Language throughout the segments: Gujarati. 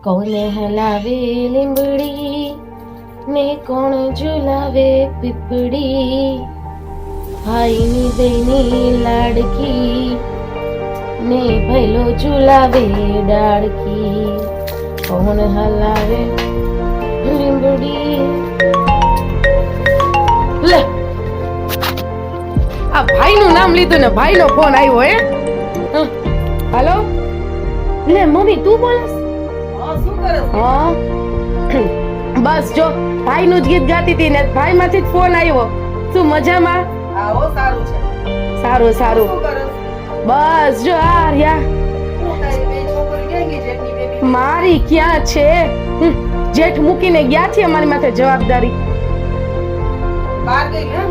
કોને હલાવે લીંબડી ને કોણ ઝુલાવે પીપળી, ભાઈની બેની લાડકી ને ભૈલો ઝુલાવે ડાળકી, કોણ હલાવે લીંબડી. લે આ ભાઈનું નામ લીધું ને ભાઈનો ફોન આવ્યો હે. હાલો લે મમ્મી તું બોલસ? શું કરે? હા બસ જો ભાઈનું જ ગીત ગાતી હતી ને ભાઈમાંથી જ ફોન આવ્યો. શું મજામાં? આવો સારું છે. સારું સારું. શું કરે? બસ જો આ રહ્યા. હું તારી બે છોકરી ક્યાં ગઈ? જેટની બેબી મારી ક્યાં છે? જેઠ મૂકીને ગયા છે અમારી માથે જવાબદારી. બહાર ગઈ હે?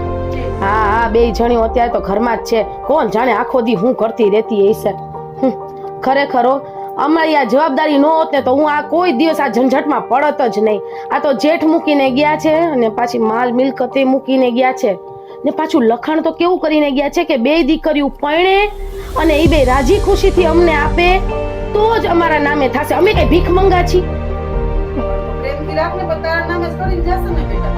હા હા બે જણીઓ અત્યારે તો ઘરમાં જ છે. કોણ જાણે આખો દી હું કરતી રહેતી હશે. ખરેખર અમારી આ જવાબદારી ન હોત ને તો હું આ કોઈ દિવસ આ ઝંઝટમાં પડત જ નહીં. આ તો જેઠ મૂકીને ગયા છે અને પાછી માલ મિલકતે મૂકીને ગયા છે ને પાછું લખાણ તો કેવું કરીને ગયા છે કે બે દીકરીઓ પરણે અને એ બે રાજી ખુશીથી અમને આપે તો જ અમારા નામે થશે. અમે કઈ ભીખ મંગા છીએ? પ્રેમથી રાખને પણ તારા નામે જ કરીને જશે ને બેટા.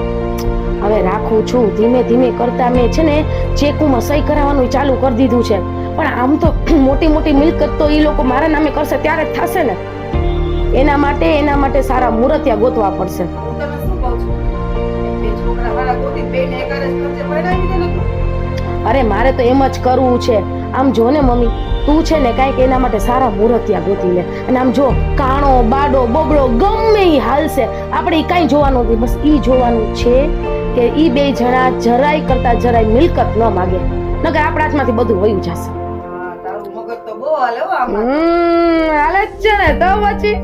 હવે રાખું છું ધીમે ધીમે કરતા મેં છે ને ચેકુમાં સહી કરાવવાનું ચાલુ કરી દીધું છે. પણ આમ તો મોટી મોટી મિલકત તો એ લોકો મારા નામે કરશે ત્યારે જ થશે ને. એના માટે સારા મુહૂર્તિયા ગોતવા પડશે. હું તને શું કહું છું? બે છોકરા વાળા ગોતી બેને એકારે જ ખર્ચે પરણાવી દે ને તું. અરે મારે તો એમ જ કરવું છે. આમ જો ને મમ્મી તું છે ને કાંઈક એના માટે સારા મુહૂર્તિયા ગોતી લે. અને આમ જો કાણો બાડો બબડો ગમે એ હાલશે, આપણે ઈ કાંઈ જોવાનું નથી. બસ ઈ જોવાનું છે કે ઈ બે જણા જરાય કરતા જરાય મિલકત ન માગે, નકર આપણા હાથમાંથી બધું વયું જશે. હા તારું મગજ તો બહુ હાલે હો આમાં. હાલે જ છે ને તો પછી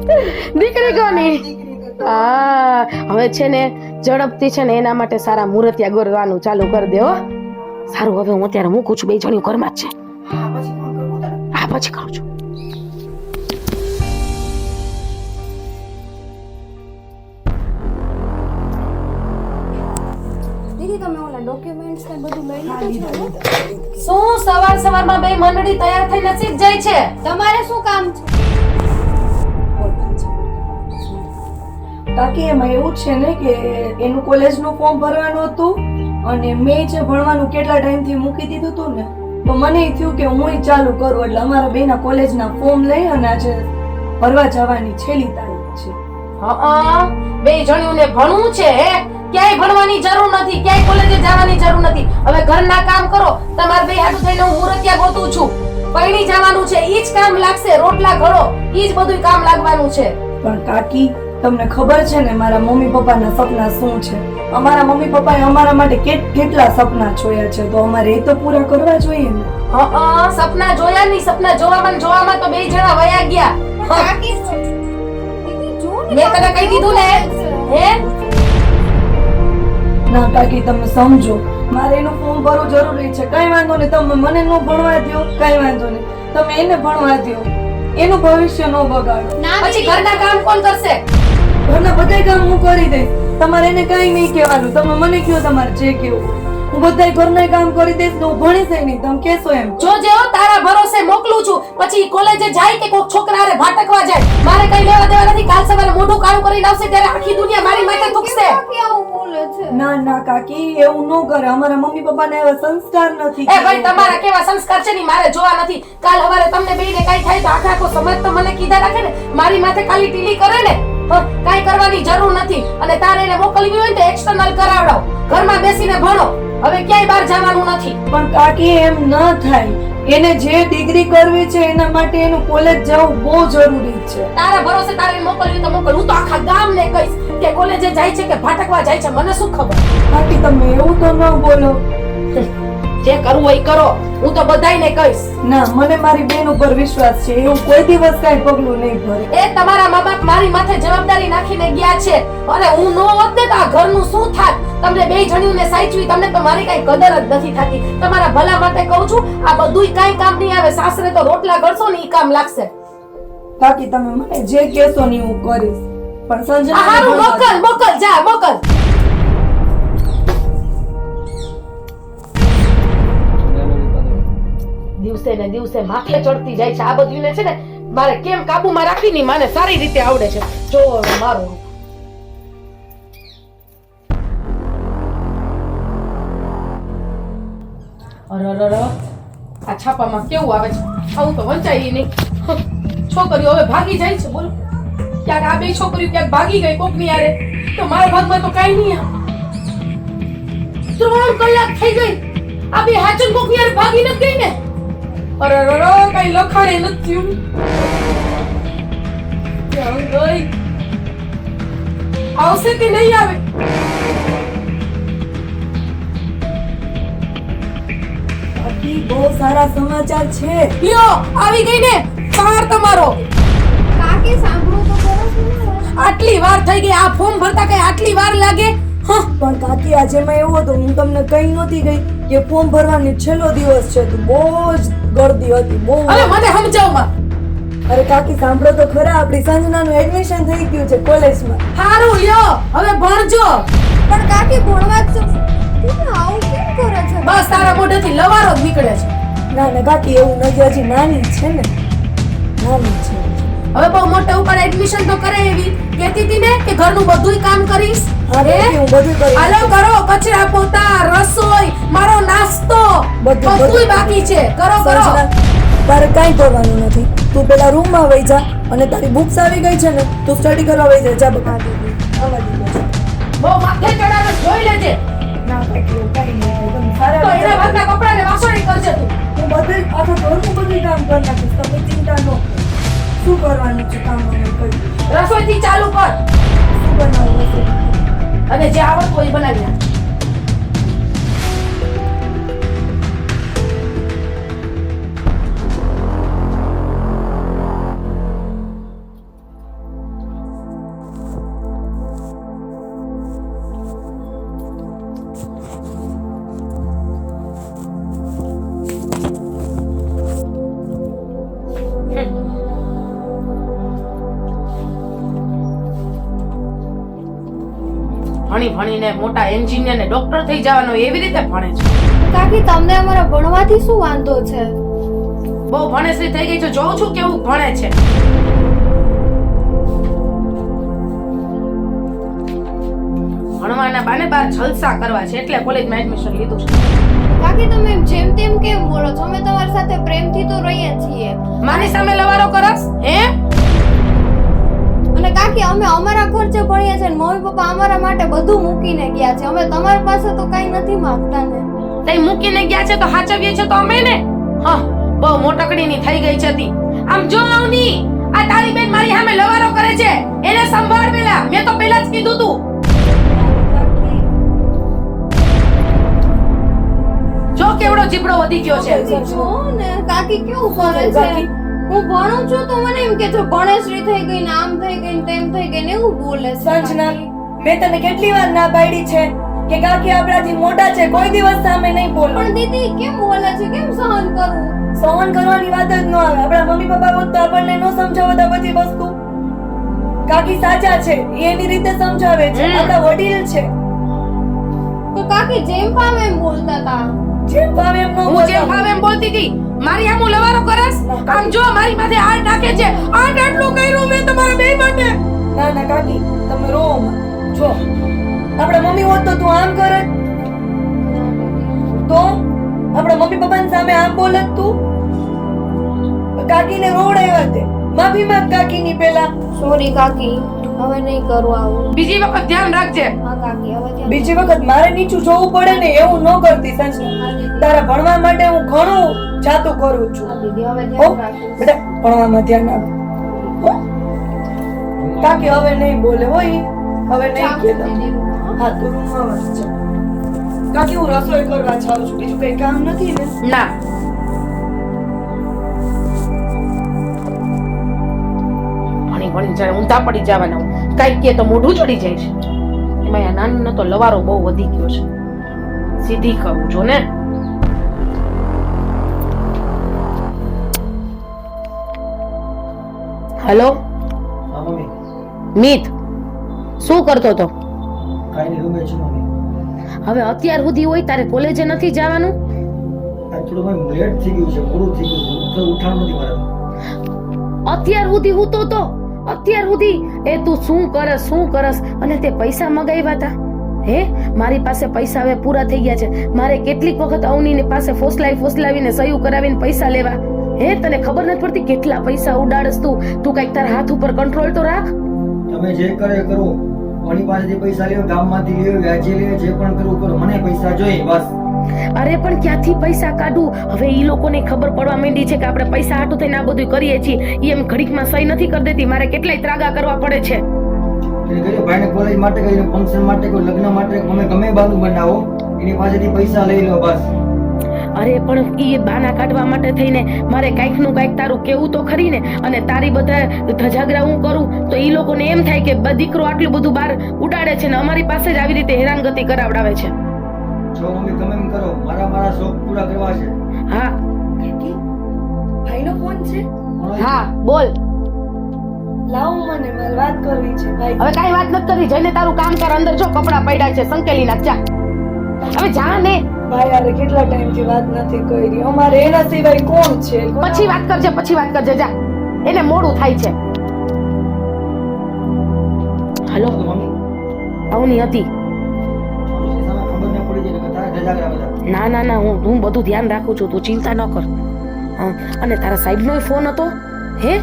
દીકરી કોની? દીકરી તો હા હવે છે ને ઝડપથી છે ને એના માટે સારા મુહૂર્તિયા ગોરવાનું ચાલુ કરી દે હો. સારું હવે હું અત્યારે મૂકું છું. બે જણીઓ ઘરમાં જ છે. હા પછી ફોન કરું તને. હા પછી કરું છું. દીદી તમે ઓલા ડોક્યુમેન્ટ્સ ને બધું લઈ લીધું છે ને? શું સવારમાં બે મંડળી તૈયાર થઈને નજીક જાય છે? તમારે શું કામ છે? બાકી એમાં એવું છે ને કે એનું કોલેજનું ફોર્મ ભરવાનું હતું અને મેં જે ભણવાનું કેટલા ટાઈમથી મૂકી દીધું હતું ને તો મને એ થયું કે હું ચાલુ કરું એટલે અમારા બેના કોલેજના ફોર્મ લઈ અને આજે ભરવા જવાની છેલ્લી તારીખ છે. હા બે જણીઓને ભણવું છે હે? ક્યાંય ભણવાની જરૂર નથી, ક્યાંય કોલેજે જવાની જરૂર નથી. હવે ઘરના કામ કરો. તમારે બે હાથું થઈને હું મુહૂર્તિયા ગોતું છું. પૈણી જવાનું છે, ઈ જ કામ લાગશે. રોટલા ઘડો, ઈ જ બધું કામ લાગવાનું છે. પણ કાકી તમને ખબર છે ને મારા મમ્મી પપ્પાના સપના શું છે? અમારા મમ્મી પપ્પાએ અમારા માટે કેટલા સપના જોયા છે તો અમારે એ તો પૂરા કરવા જોઈએ ને. સપના જોયા નહીં, સપના જોવામાં તો બે જણા વયા ગયા. કાકી દીદી જો ને મેં તને કહી દીધું ને હે? ના કાકી તમે સમજો મારે એનું ફોર્મ ભરવું જરૂરી છે. કઈ વાંધો નહીં, તમે મને ન ભણવા દો, કઈ વાંધો નહીં, તમે એને ભણવા દો, એનું ભવિષ્ય ન બગાડો. ના પછી દીદી, ઘરના કામ કોણ કરશે? ઘરના બધા કામ હું કરી દઈશ, તમારે એને કઈ નહીં કહેવાનું. તમે મને કહો તમારે જે કેવું, હું બધા ઘરના કામ કરી દઈશ ને હું ભણી જાય નહીં. તમે કહેશો એમ જોજે હો, તારા ભરોસે મોકલું છું. પછી કોલેજે જાય કે કોક છોકરા હારે ભાટકવા જાય, મારે કઈ લેવા દેવા નથી. કાલ સવારે મોઢું કાળું કરીને આવશે ત્યારે આખી દુનિયા મારી માથે થૂકશે. કાકી આવું બોલે છે. ના ના કાકી એવું ન કરે. અમારા મમ્મી પપ્પાને એવા સંસ્કાર નથી. એ ભાઈ તમારા કેવા સંસ્કાર છે ની મારે જોવા નથી. કાલ સવારે તમને બેયને કઈ થાય તો આખો સમાજ તો મને કીધા રાખે ને, મારી માથે ખાલી ટીલી કરે ને. કાઈ કરવાની જરૂર નથી. અને તારે એને મોકલવી હોય ને તો એક્સટર્નલ કરાવડાવ. ઘરમાં બેસીને ભણો. હવે ક્યાંય બહાર જવાનું નથી. પણ કાકી એમ ન થાય. એને જે ડિગ્રી કરવી છે એના માટે એનું કોલેજ જવું બહુ જરૂરી છે. તારા ભરોસે તારે મોકલવી તો મોકલ. હું તો આખા ગામને કહીશ કે કોલેજે જાય છે કે ભાટકવા જાય છે, મને શું ખબર. કાકી તમે એવું તો ન બોલો. જે કરવું હોય કરો. હું તો બધાયને કહીશ. ના મને મારી બેન ઉપર વિશ્વાસ છે. એવું કોઈ દિવસ કાંઈ પગલું નહીં ભરે. એ તમારા મા બાપ મારી માથે જવાબદારી નાખીને ગયા છે. અને હું નો હોત ને તો આ ઘરનું શું થાત? તમને બે જણીઓને સાચવી, તમને તો મારી કઈ કદર જ નથી થતી. તમારા ભલા માટે કહું છું, આ બધુંય કાંઈ કામ નહીં આવે. સાસરે તો રોટલા ઘડશો ને ઈ કામ લાગશે. કાકી તમે મને જે કહેશો ને હું કરીશ. પણ સંજના હારું મોકલ જા મોકલ. દિવસે ને દિવસે માથે ચડતી જાય છે આ બધું ને છે ને મારે કેમ કાબુમાં રાખીની મને સારી રીતે આવડે છે. જો હવે મારું અરરર આ છાપામાં કેવું આવે છે? આવું તો વંચાય નહીં. છોકરીઓ હવે ભાગી જાય છે. બોલો ક્યાંક આ બે છોકરીઓ ક્યાંક ભાગી ગઈ કોકની યારે તો મારા ભાગમાં તો કાંઈ નહીં. 3 કલાક થઈ ગઈ આ બે હાચન કોકની યારે ભાગી નથી ગઈ ને. અરરર કઈ લખાણે નથી થયું. ક્યાં ગઈ? આવશે કે નહીં આવે? બાકી બહુ સારા સમાચાર છે. લ્યો આવી ગઈ ને પાર તમારો. કાકી સાંભળો તો ખરો શું? આટલી વાર થઈ ગઈ આ ફોર્મ ભરતા કઈ આટલી વાર લાગે? પણ કાકી આજે માં એવું હતું હું તમને કઈ નહોતી ગઈ કે ફોર્મ ભરવાની છેલ્લો દિવસ છે તો બહુ જ ગર્દી હતી બહુ. અરે મને સમજાવમાં. અરે કાકી સાંભળો તો ખરા આપણી સંજનાનું એડમિશન થઈ ગયું છે કોલેજમાં. હારું લ્યો હવે ભણજો. પણ કાકી ભણવા જ તું આવું કેમ કરે છે? બસ તારા મોઢેથી લવારો જ નીકળે છે. ના ના કાકી એવું નથી હજી નાની જ છે ને નાની છે. હવે બહુ મોટા ઉપર એડમિશન તો કરે એવી કહેતી હતી ને કે ઘરનું બધુંય કામ કરીશ. અરે હું બધું કરી હાલો કરો કચરા પોતા રસોઈ મારો નાસ્તો બધુંય બાકી છે. કરો કરો. તારે કાંઈ કરવાનું નથી તું પેલા રૂમમાં વઈ જા અને તારી બુક્સ આવી ગઈ છે ને તું સ્ટડી કરવા વઈ જા. જા બકા બહુ માથે ચડાવે જોઈ લેજે. ના કાકી એવું કાંઈ નહીં થાય. તમે તો સારા એના ભાગના કપડાને વાસણી કરજે તું. હું બધું આખા ઘરનું બધું કામ કરી નાખીશ તમે ચિંતા ન કરો. શું કરવાનું છે કામ મને કહી રસોઈથી ચાલુ કર શું બનાવવું હશે અને જે આવડતું હોય એ બનાવી નાખ. ભણી ભણીને મોટા એન્જિનિયર ને ડોક્ટર થઈ જવાનો એવી રીતે ભણે છે. કાકી તમને અમારા ભણવાથી શું વાંધો છે? બહુ ભણેશ્રી થઈ ગઈ છે. જોઉં છું કેવું ભણે છે. ભણવાના બાને બાર જલસા કરવા છે એટલે કોલેજમાં એડમિશન લીધું છે. કાકી તમે જેમ તેમ કેમ બોલો છો? અમે તમારી સાથે પ્રેમથી તો રહીએ છીએ. મારી સામે લવારો કરસ હે? અને કાકી અમે અમારા ખર્ચે ભણીએ છીએ ને મમ્મી પપ્પા અમારા માટે બધું મૂકીને ગયા છે. અમે તમારી પાસે તો કઈ નથી માંગતા ને. તઈ મૂકીને ગયા છે તો હાચવીએ છે તો અમે ને. હા બહુ મોટકડીની થઈ ગઈ છે તી. આમ જો આવની આ તારી બેન મારી સામે લવારો કરે છે એને સંભાળ પેલા. મેં તો પહેલા જ કીધું તું. જો કેવડો જીબડો વધી ગયો છે. જો ને કાકી કેવું કરે છે. હું ભણું છું તો મને એમ કે છો ભણેશ્રી થઈ ગઈ ને આમ થઈ ગઈ ને તેમ થઈ ગઈ ને એવું બોલે છે. સંજના મેં તને કેટલી વાર ના પાડી છે કે કાકી આપણાથી મોટા છે કોઈ દિવસ સામે નહીં બોલો. પણ દીદી કેમ બોલે છે? કેમ સહન કરું? સહન કરવાની વાત જ ન આવે. આપણા મમ્મી પપ્પા હોત તો આપણને ન સમજાવતા બધી વસ્તુ. કાકી સાચા છે એ એની રીતે સમજાવે છે. આપણા વડીલ છે. તો કાકી જેમ ફાવે એમ બોલતા હતા. જેમ ભાવે એમ ન હું જેમ ભાવે એમ બોલતી હતી. મારી આમ લવારો કરસ. આમ જો મારી માથે હાથ નાખે છે. આટલું કર્યું મેં તમારા બે માટે. ના ના કાકી તમે રો માં. જો આપણા મમ્મી હોત તો તું આમ કરત તો આપણા મમ્મી પપ્પાની સામે આમ બોલત તું. કાકીને રોવડાવ્યા તે માફી માંગ કાકીની પેલા. સોરી કાકી હવે નહીં કરું આવું. બીજી વખત ધ્યાન રાખજે. હા કાકી હવે ધ્યાન. બીજી વખત મારે નીચું જોવું પડે ને એવું ન કરતી સંજના. તારા ભણવા માટે હું ઘણું જાતું કરું છું. હા દીદી હવે હો ધ્યાન રાખીશ. બેટા ભણવામાં ધ્યાન આપ. હો? કાકી હવે નહીં બોલે હોય હવે નહીં ચાલો કહેતા. દીદી રૂમમાં. હા તું રૂમમાં વાત છે. કાકી હું રસોઈ કરવા જાઉં છું બીજું કઈ કામ નથી ને. ના ભણી ભણી જાય ઊંધા પડી જવાના. કઈક કે તો મોઢું ચડી જાય છે. એમાં આ નાનીનો તો લવારો બહુ વધી ગયો છે. સીધી કહું છો ને. હેલો હા મમ્મી મિત શું કરતો તો? કાંઈ નહીં રૂમે છું મમ્મી. હવે અત્યાર સુધી હોય તારે કોલેજે નથી જવાનું? આ થોડું લેટ થઈ ગયું છે મોડું થઈ ગયું છે તો ઉઠાણ નથી મારે. અત્યાર સુધી હું તો અત્યાર સુધી એ તું શું કરસ અને તે પૈસા મગાવ્યા હતા હે મારી પાસે પૈસા હવે પૂરા થઈ ગયા છે મારે કેટલીક વખત અવનીને પાસે ફોસલાવીને સહી કરાવીને પૈસા લેવા હે તને ખબર નથી પડતી કેટલા પૈસા ઉડાડસ તું કઈક તારા હાથ ઉપર કંટ્રોલ તો રાખ તમે જે કરે કરો કોની પાસેથી પૈસા લ્યો ગામમાંથી લ્યો વ્યાજે લ્યો જે પણ કરવું કરો મને પૈસા જોઈએ બસ અરે પણ ક્યાંથી પૈસા કાઢું હવે ઈ લોકોને ખબર પડવા માંડી છે કે આપણે પૈસા હાટું થઈને આ બધું કરીએ છીએ ઈ એમ ઘડીકમાં સહી નથી કરી દેતી મારે કેટલાય ત્રાગા કરવા પડે છે એટલે કહ્યું ભાઈને કોલેજ માટે કઈ ફંક્શન માટે કોઈ લગ્ન માટે ગમે બાનું બનાવો એની પાસેથી પૈસા લઈ લો બસ અરે પણ ઈ બાના કાઢવા માટે થઈને મારે કાંઈક નું કાંઈક તારું કેવું તો ખરી ને અને તારી બધા ધજાગરા હું કરું તો ઈ લોકોને એમ થાય કે દીકરો આટલું બધું બહાર ઉડાડે છે ને અમારી પાસે જ આવી રીતે હેરાનગતિ કરાવડાવે છે જો મમ્મી ગમે એમ કરો મારા શોખ પૂરા કરવા છે હા કાકી ભાઈનો ફોન છે હા બોલ લાવો મને મારે વાત કરવી છે ભાઈ હવે કાંઈ વાત નથી કરવી જઈને તારું કામ કર અંદર જો કપડા પડ્યા છે સંકેલી નાખ જા હવે જા ને ભાઈ યાર કેટલા ટાઈમ થી વાત નથી કરી અમારે એના સિવાય કોણ છે પછી વાત કરજે જા એને મોડું થાય છે હાલો તો મમ્મી આવની હતી મમ્મીની સામે ખબર ન પડી જાય કે તારા ધજાગરા બધા ના હું બધું ધ્યાન રાખું છું તું ચિંતા ન કર અને તારા સાહેબનો ફોન હતો હે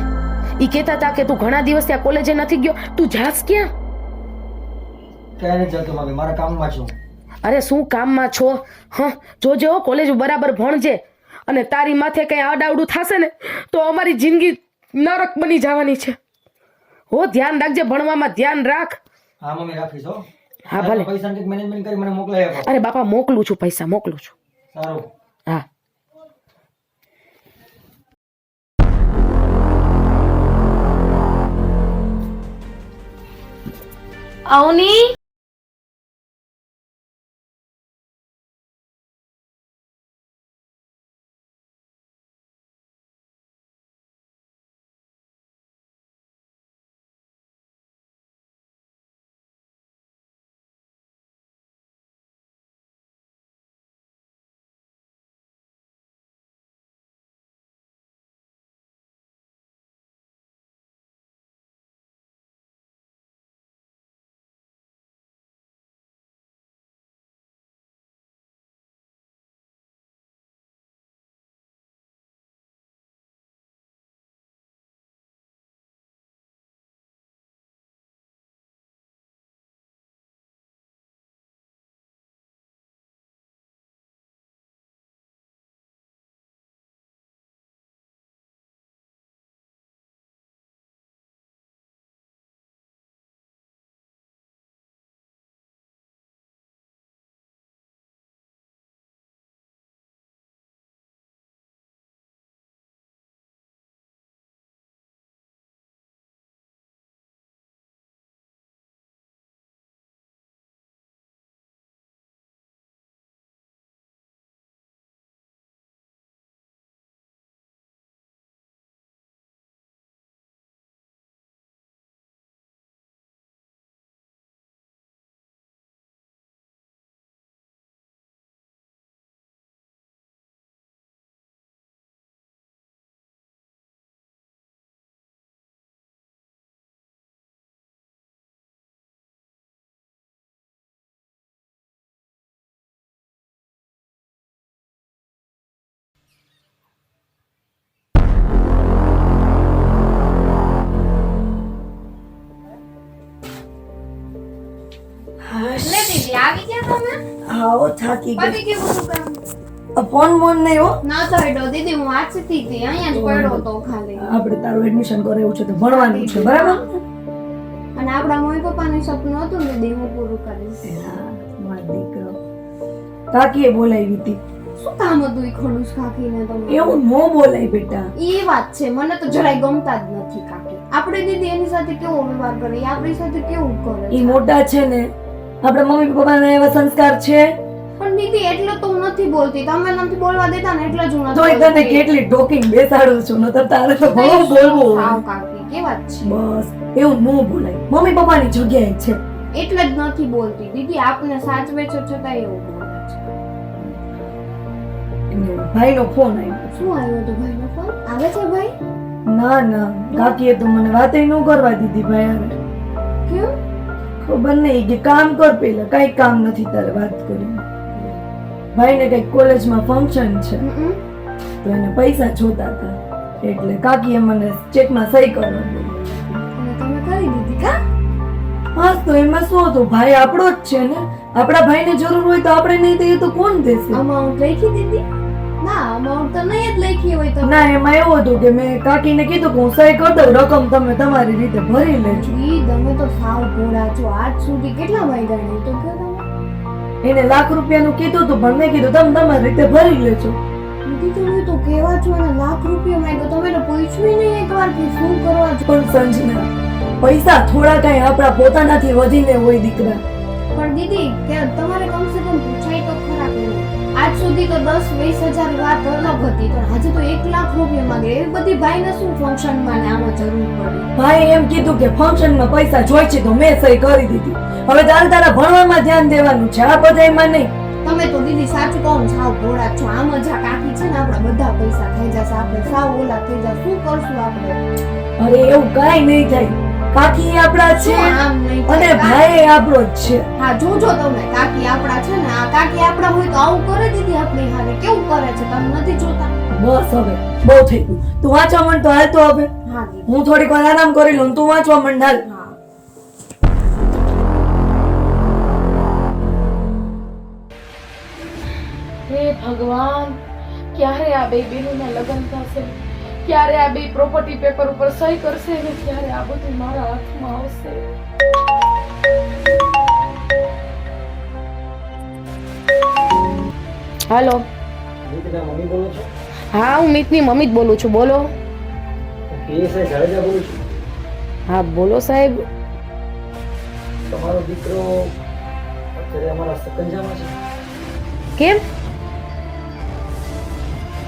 ઈ કહેતા હતા કે તું ઘણા દિવસ ત્યાં કોલેજે નથી ગયો તું જાસ ક્યાં ક્યારે નથી જતો મમ્મી મારા કામમાં છું અરે શું કામમાં છો જોજે હો કોલેજ બરાબર ભણજે અને તારી માથે કઈ આડાવડું થશે ને તો અમારી જિંદગી નરક બની જવાની છે હો ધ્યાન રાખજે ભણવામાં ધ્યાન રાખ હા મમ્મી રાખીશ હો હા ભલે પૈસા કંઈક મેનેજમેન્ટ કરી મને મોકલાવી આપો અરે બાપા મોકલું છું પૈસા મોકલું છું સારું હા આવની લે દીદી આવી ગયા તમે હા થાકી ગઈ પતી ગયું બધું કામ ફોન નહીં હો ના થયો દીદી હું વાંચતી હતી અહીંયા જ પડ્યો તો ખાલી આપણે તારું એડમિશન કરાવ્યું છે તો ભણવાનું છે બરાબર અને આપણા મમ્મી પપ્પાનું સપનું હતું ને દીદી હું પૂરું કરીશ મારો દીકરો કાકીએ બોલાવી હતી શું કામ હતું ઈ ખડુસ કાકીને તમે એવું નો બોલાય બેટા ઈ વાત છે મને તો જરાય ગમતા જ નથી કાકી આપણે દીદી એની સાથે કેવો વ્યવહાર કરે ઈ આપણી સાથે કેવું કરે ઈ મોટા છે ને આપણા મમ્મી પપ્પાના એવા સંસ્કાર છે પણ દીદી એટલે તો હું નથી બોલતી તમે નથી બોલવા દેતા ને એટલે જ હું નથી તોય તને કેટલી ટોકિંગ બેસાડું છું નતર તારે તો ઘણું બોલવું સાવ હોય. કાકી કે વાત છે બસ એવું નો બોલાય મમ્મી પપ્પાની જગ્યાએ છે એટલે જ નથી બોલતી દીદી આપને સાચવે છો છતાં એવું બોલે છે ભાઈનો ફોન આવ્યો શું આવ્યો તો ભાઈનો ફોન આવે છે ભાઈ ના ના કાકીએ તો મને વાતે ન કરવા દીધી ભાઈ હારે. કેમ? ખબર નહીં કે કામ કર પેલા, કઈ કામ નથી તારે વાત કરી. ભાઈને કઈક કોલેજમાં ફંક્શન છે તો એને પૈસા જોતા હતા એટલે કાકીએ મને ચેકમાં સહી કરવા બોલી. અને તમે કરી દીધી કા? હા તો એમાં શું હતું, ભાઈ આપણો જ છે ને, આપણા ભાઈને જરૂર હોય તો આપણે નહીં દઈએ તો કોણ દેશે? અમાઉન્ટ લખી દીધી? ના, અમાઉન્ટ તો નહીં જ લખી હોય તો. ના એમાં એવું હતું કે મેં કાકીને કીધું કે હું સહી કરી દઉં, રકમ તમે તમારી રીતે ભરી લેજો. ઈ તમે તો સાવ ભોળા છો. આજ સુધી કેટલા વાગ્યા નહીં તો કયો તમે? એને લાખ રૂપિયાનું કીધું હતું પણ મેં કીધું તમે તમારી રીતે ભરી લેજો. દીદી તમે તો કેવા છો અને લાખ રૂપિયા માંગ્યો. તમે તો પૂછ્યું નહીં એકવાર કે શું કરવા છો? પણ સંજના, પૈસા થોડા કઈ આપણા પોતાનાથી વધીને હોય દીકરા. પણ દીદી કે તમારે કમસે કમ પૂછાય તો ખરા કે આજ સુધી તો 10-20 હજાર વાત અલગ હતી તો આજે તો 1 લાખ રૂપિયા માંગે. એ બધી ભાઈને શું ફંક્શનમાં ને આમાં જરૂર પડી? ભાઈ એમ કીધું કે ફંક્શનમાં પૈસા જોઈ છે તો મેં સહી કરી દીધી. હવે તારા ભણવામાં ધ્યાન દેવાનું છે, આ બધામાં નહીં. તમે તો દીદી સાચું કહો ને સાવ ભોળા છો. આ મજા કાકી છે ને આપણા બધા પૈસા થઈ જશે, આપણે સાવ ઓલા થઈ જશે. શું કરશું આપણે? અરે એવું કાઈ નહીં થાય, કાકી આપણા છે શું આમ નહીં અને થાય? ભાઈ આપણો જ છે. હા જોજો તમે, કાકી આપણા છે ને, આ કાકી આપણા હોય તો આવું કરે દીદી આપણી હારે. કેવું કરે છે તમે નથી જોતા? બસ હવે બહુ થઈ ગયું. તું વાંચવા માંડ તો હાલ તો હવે હા દીદી હું થોડીક વાર આરામ કરી લઉં, તું વાંચવા માંડ હાલ. હા. હે ભગવાન, ક્યારે આ બે બેનોના લગ્ન થશે, ક્યારે આ બે પ્રોપર્ટી પેપર ઉપર સહી કરશે ને ક્યારે આ બધું મારા હાથમાં આવશે. હાલો. મિતના મમ્મી બોલો છો? હા હું મિતની મમ્મી જ બોલું છું. બોલો. પીએસઆઈ જાડેજા બોલું છું. હા બોલો સાહેબ. તમારો દીકરો અત્યારે અમારા સકંજામાં છે, કેમ?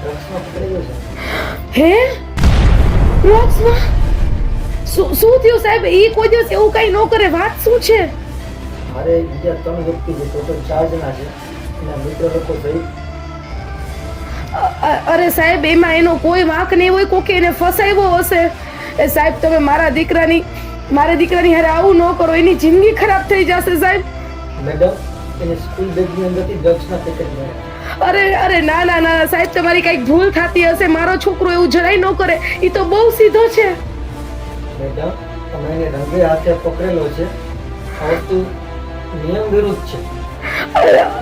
ડ્રગ્સમાં પકડી ગયો છે. હે? ડ્રગ્સમાં? શું થયું સાહેબ? ઈ કોઈ દિવસ એવું કઈ ન કરે. વાત શું છે? મારે બીજા 3 વ્યક્તિ છે, ટોટલ 4 જણા છે, એના મિત્ર લોકો સહિત. અરે સાહેબ એમાં એનો કોઈ વાંક નહીં હોય, કોકે એને ફસાવ્યો હશે. એ સાહેબ તમે મારા દીકરાની હારે આવું ન કરો, એની જિંદગી ખરાબ થઈ જશે સાહેબ. મેડમ, એને સ્કૂલ બેગની અંદરથી ડ્રગ્સના પેકેટ મળ્યા. અરે ના ના ના સાહેબ, તમારી કઈક ભૂલ થતી હશે. મારો છોકરો એવું જરાય ન કરે, ઈ તો બહુ સીધો છે. મેડમ, તમે એને રંગે હાથે પકડેલો છે, આ વસ્તુ નિયમ વિરુદ્ધ છે.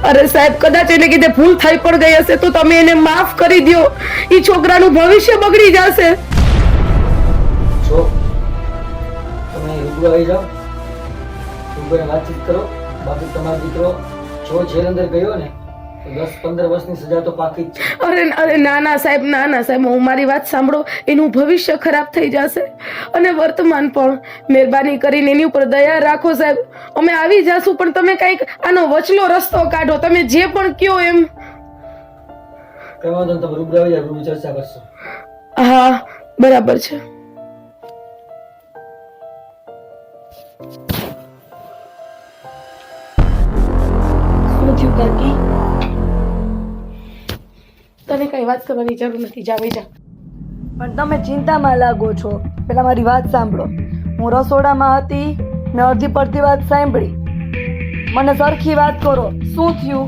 અરે સાહેબ કદાચ એને કીધે ભૂલ થઈ પણ ગઈ હશે તો તમે એને માફ કરી દો. ઈ છોકરાનું ભવિષ્ય બગડી જશે. જો તમે રૂબરૂ આવી જાઓ, રૂબરૂ વાતચીત કરો. બાકી તમારો દીકરો જો જેલ અંદર ગયો ને તો 10-15 વર્ષની સજા તો પાકી જ છે. અરે ના ના સાહેબ, હું મારી વાત સાંભળો. એનું ભવિષ્ય ખરાબ થઈ જશે અને વર્તમાન પણ. મહેરબાની કરીને એની ઉપર દયા રાખો સાહેબ. અમે આવી જાશું પણ તમે કઈક આનો વચલો રસ્તો કાઢો. તમે જે પણ કયો એમ. કઈ વાંધો નહીં, તમે રૂબરૂ આવી જાઓ, રૂબરૂ ચર્ચા કરશો. હા બરાબર છે. શું થયું કાકી? તને કઈ વાત કરવાની જરૂર નથી. જાવી જા. પણ તમે ચિંતામાં લાગો છો. પેલા મારી વાત સાંભળો. હું રસોડામાં હતી, મેં અડધી પડતી વાત સાંભળી. મને સરખી વાત કરો, શું થયું?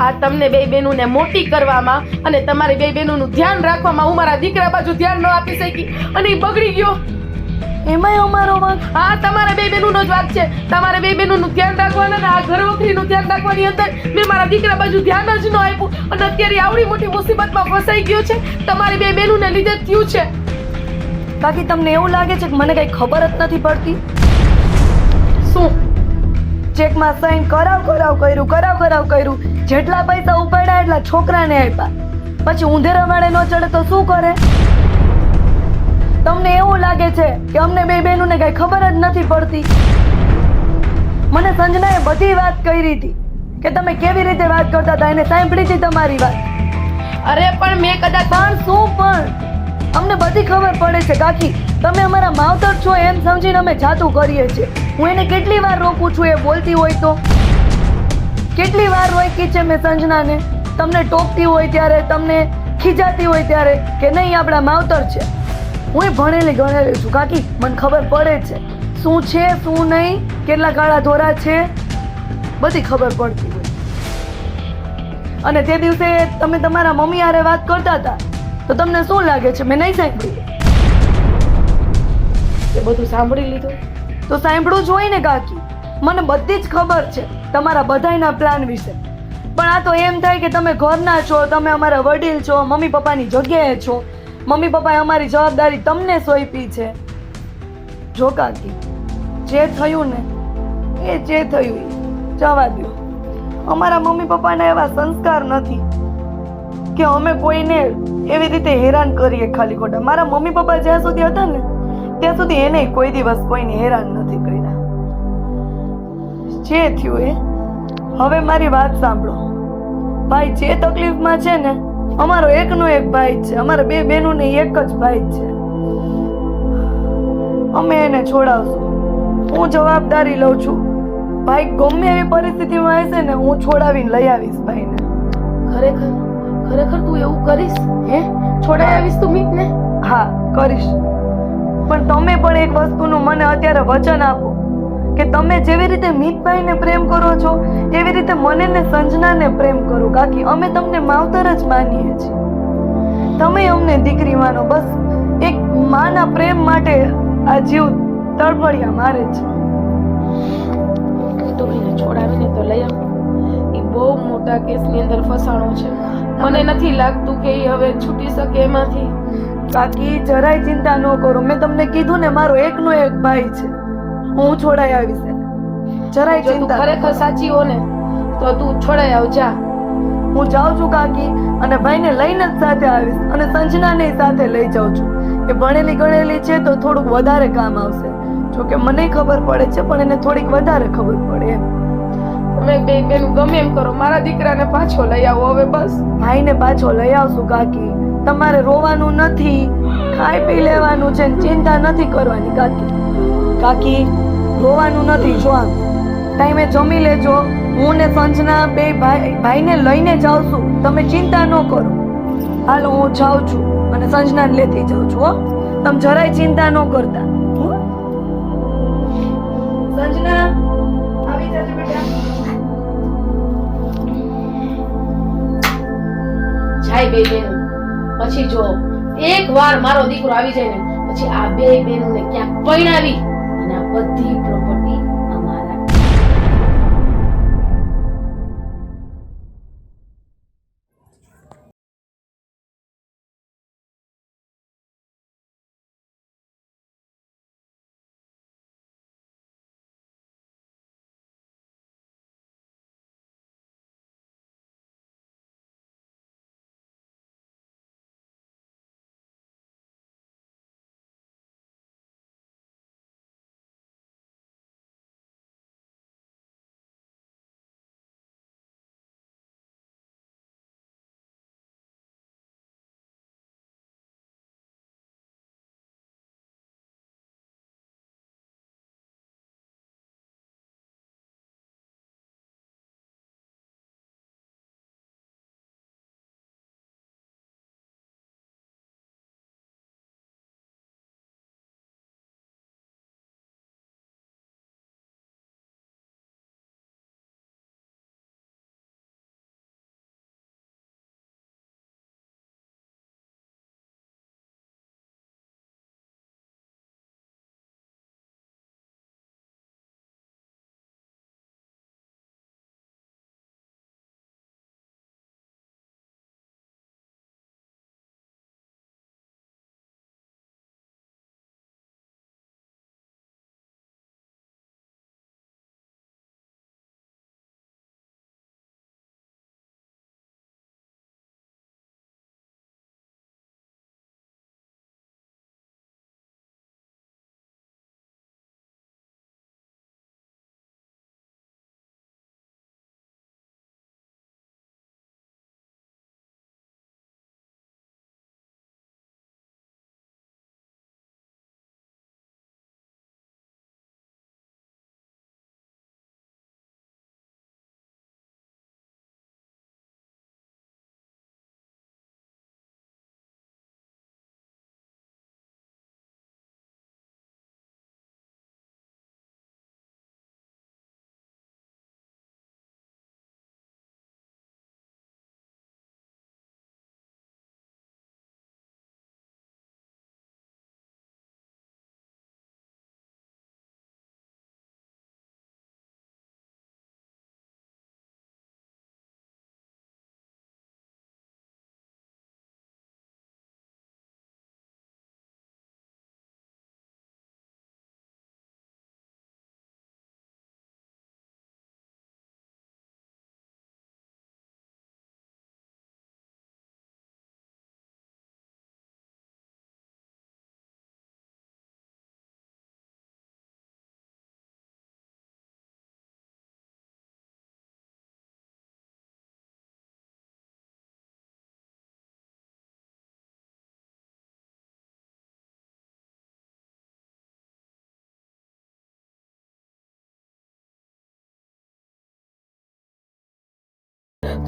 આ તમને બે બહેનોને મોટી કરવામાં અને તમારી બે બહેનોનું ધ્યાન રાખવામાં હું મારા દીકરા બાજુ ધ્યાન ન આપી શકી અને એ બગડી ગયો. એમાંય અમારો વાંક? હા તમારા બે બહેનોનો જ વાંક છે. તમારે બે બહેનોનું ધ્યાન રાખવાનું અને આ ઘરવખરીનું ધ્યાન રાખવાની અંદર મેં મારા દીકરા બાજુ ધ્યાન જ ન આપ્યું અને અત્યારે આવડી મોટી મુસીબતમાં ફસાઈ ગયો છે. તમારી બે બહેનોને લીધે જ થયું છે. બાકી તમને એવું લાગે છે કે મને કઈ ખબર જ નથી પડતી? શું? ચેકમાં સાઈન કરાવ કર્યું. જેટલા પૈસા ઉપાડ્યા એટલા છોકરાને આપ્યા. પછી ઊંધેરા વાળે ન ચડે તો શું કરે? તમને એવું લાગે છે કે અમને બે બહેનોને કઈ ખબર જ નથી પડતી? મને સંજનાએ બધી વાત કરી હતી કે તમે કેવી રીતે વાત કરતા હતા, એને સાંભળી હતી તમારી વાત. અરે પણ મેં કદાચ પણ શું પણ? અમને બધી ખબર પડે છે કાકી. તમે અમારા માવતર છો એમ સમજીને અમે જાતું કરીએ છીએ. હું એને કેટલી વાર રોકું છું એ બોલતી હોય તો? કેટલી વાર રોકી છે મેં સંજનાને? તમને ટોકતી હોય ત્યારે, તમને ખીજાતી હોય ત્યારે કે નહીં આપણા માવતર છે. હું ભણેલી ગણેલી છું કાકી, મને ખબર પડે છે શું છે શું નહીં, કેટલા કાળા ધોરા છે, બધી ખબર પડતી હોય. અને તે દિવસે તમે તમારા મમ્મી હારે વાત કરતા હતા તો તમને શું લાગે છે મેં નહીં સાંભળ્યું? એ બધું સાંભળી લીધું? તો સાંભળવું જ હોય ને કાકી, મને બધી જ ખબર છે તમારા બધાયના પ્લાન વિશે. પણ આ તો એમ થાય કે તમે ઘરના છો, તમે અમારા વડીલ છો, મમ્મી પપ્પાની જગ્યાએ છો, મમ્મી પપ્પાએ અમારી જવાબદારી તમને સોંપી છે. જો કાકી, જે થયું ને એ જે થયું એ જવા દો. અમારા મમ્મી પપ્પાના એવા સંસ્કાર નથી કે અમે કોઈને એવી રીતે હેરાન કરીએ ખાલી ખોટા. મારા મમ્મી પપ્પા જ્યાં સુધી હતા ને ત્યાં સુધી એને કોઈ દિવસ કોઈને હેરાન નથી કર્યા. જે થયું એ હવે મારી વાત સાંભળો. ભાઈ જે તકલીફમાં છે ને, અમારો એકનો એક ભાઈ છે, અમારા બે બહેનોને એક જ ભાઈ છે. અમે એને છોડાવશું, હું જવાબદારી લઉં છું. ભાઈ ગમે એવી પરિસ્થિતિમાં હશે ને હું છોડાવીને લઈ આવીશ ભાઈને. ખરેખર ખરેખર તું એવું કરીશ? હે, છોડાઈ આવીશ તું મીતને? હા કરીશ. પણ તમે પણ એક વસ્તુનું મને અત્યારે વચન આપો કે તમે જેવી રીતે મીતભાઈને પ્રેમ કરો છો એવી રીતે મને ને સંજનાને પ્રેમ કરો. કાકી અમે તમને માવતર જ માનીએ છીએ, તમે અમને દીકરી માનો. બસ એક માના પ્રેમ માટે આ જીવ તડફડિયા મારે છે. તો એને છોડાવીને તો લઈ આવ. એ બહુ મોટા કેસની અંદર ફસાણો છે. મને નથી લાગતું કે એ હવે છૂટી શકે એમાંથી. કાકી જરાય ચિંતા ન કરો, મેં તમને કીધું ને મારો એકનો એક ભાઈ છે, હું છોડાઈ આવીશ એને. જરાય જો તું ચિંતા ખરેખર સાચી હો ને તો તું છોડાઈ આવ જા. હું જાઉં છું કાકી, અને ભાઈને લઈને જ સાથે આવીશ, અને સંજનાને સાથે લઈ જાઉં છું. એ ભણેલી ગણેલી છે તો થોડુંક વધારે કામ આવશે. જોકે મને ખબર પડે છે પણ એને થોડીક વધારે ખબર પડે એમ. તમે બે બેનું ગમે એમ કરો, મારા દીકરાને પાછો લઈ આવો હવે બસ. ભાઈને પાછો લઈ આવશું કાકી. તમારે રોવાનું નથી, ખાઈ પી લેવાનું છે, ચિંતા નથી કરવાની કાકી. કાકી રોવાનું નથી. જો આમ ટાઈમે જમી લેજો. હું ને સંજના બે ભાઈને લઈને જાઉં છું, તમે ચિંતા ન કરો. હાલો હું જાઉં છું અને સંજનાને લેતી જાઉં છું. હો, તમે જરાય ચિંતા ન કરતા. હો? સંજના આવી જજો બેટા. જાય બે બેનું. પછી જો એક વાર મારો દીકરો આવી જાય ને પછી આ બે બેનોને ક્યાંક પરણાવી અને આ બધી પ્રોપર્ટી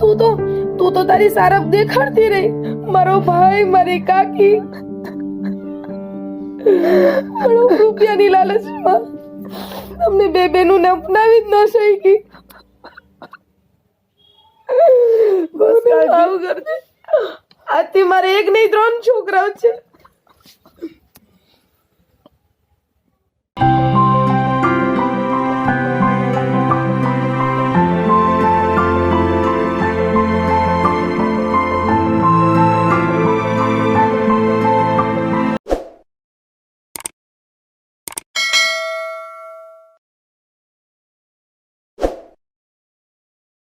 તું તો તારી સારપ દેખાડતી રહી. મારો ભાઈ, મારી કાકી મારો રૂપિયાની લાલચમાં તમને બે બેનું અપનાવી જ ન શકી. બસ આવું કરજે. આજથી મારે એક નહીં 3 છોકરાઓ છે.